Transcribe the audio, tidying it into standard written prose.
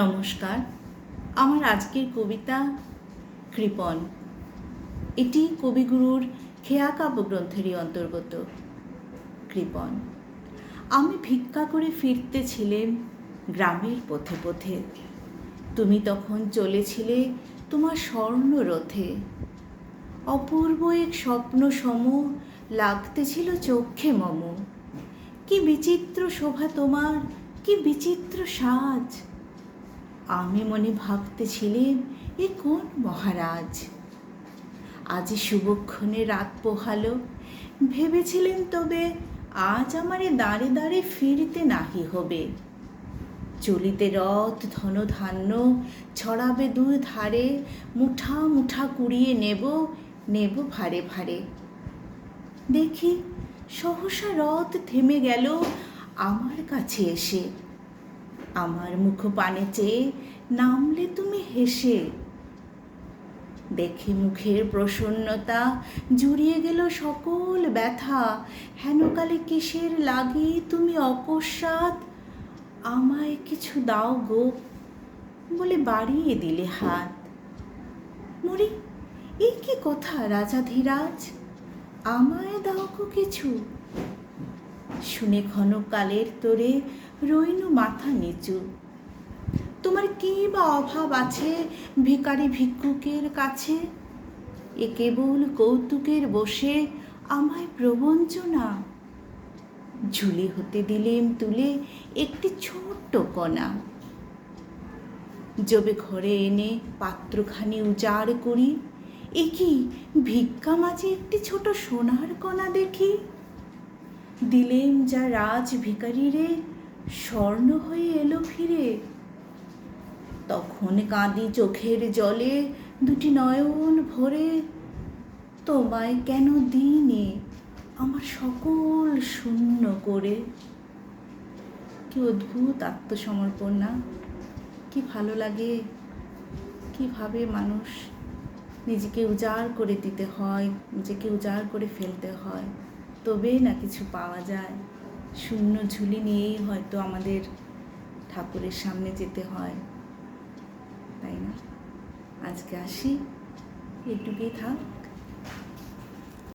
নমস্কার। আমার আজকের কবিতা কৃপণ। এটি কবিগুরুর খেয়া কাব্যগ্রন্থেরই অন্তর্গত। কৃপণ। আমি ভিক্ষা করে ফিরতেছিলেম গ্রামের পথে পথে। তুমি তখন চলেছিলে তোমার স্বর্ণরথে। অপূর্ব এক স্বপ্ন সম লাগতেছিল চক্ষে মম। কি বিচিত্র শোভা তোমার, কি বিচিত্র সাজ। আমি মনে ভাবতেছিলেম এ কোন মহারাজ। আজি শুভক্ষণে রাত পোহালো, ভেবেছিলেন তবে আজ আমারে দাঁড়ে দাঁড়ে ফিরিতে নাহি হবে। চলিতে রথ ধনধান্য ছড়াবে দুই ধারে, মুঠা মুঠা কুড়িয়ে নেব ভারে ভারে। দেখি সহসা রথ থেমে গেল আমার কাছে এসে। আমার মুখ পানে চেয়ে নামলে তুমি হেসে। দেখে মুখের প্রসন্নতা জুড়িয়ে গেল সকল ব্যথা। হেনকালে কিসের লাগি তুমি অকস্মাৎ আমায় কিছু দাও গো বলে বাড়িয়ে দিলে হাত। মরি, এই কি কথা রাজাধিরাজ, আমায় দাও গো কিছু। শুনে ক্ষণকালের তোরে রইনু মাথা নিচু। তোমার কি বা অভাব আছে ভিখারি ভিক্ষুকের কাছে? এ কেবল কৌতুকের বসে আমায় প্রবঞ্চনা। ঝুলি হতে দিলেম তুলে একটি ছোট্ট কণা। যবে ঘরে এনে পাত্রখানি উজাড় করি, এ কি ভিক্ষা মাঝে একটি ছোট সোনার কণা দেখি। দিলেম যা রাজ ভিখারিরে, স্বর্ণ হয়ে এলো ফিরে। তখন কাঁদি চোখের জলে দুটি নয়ন ভরে। তোমায় কেন দিইনি আমার সকল শূন্য করে। কি অদ্ভুত আত্মসমর্পণ না? কি ভালো লাগে, কিভাবে মানুষ নিজেকে উজাড় করে দিতে হয়, নিজেকে উজাড় করে ফেলতে হয়, তবেই না কিছু পাওয়া যায়। শূন্য ঝুলি নিয়েই হয়তো আমাদের ঠাকুরের সামনে যেতে হয়, তাই না? আজকে আসি, এটুকুই থাক।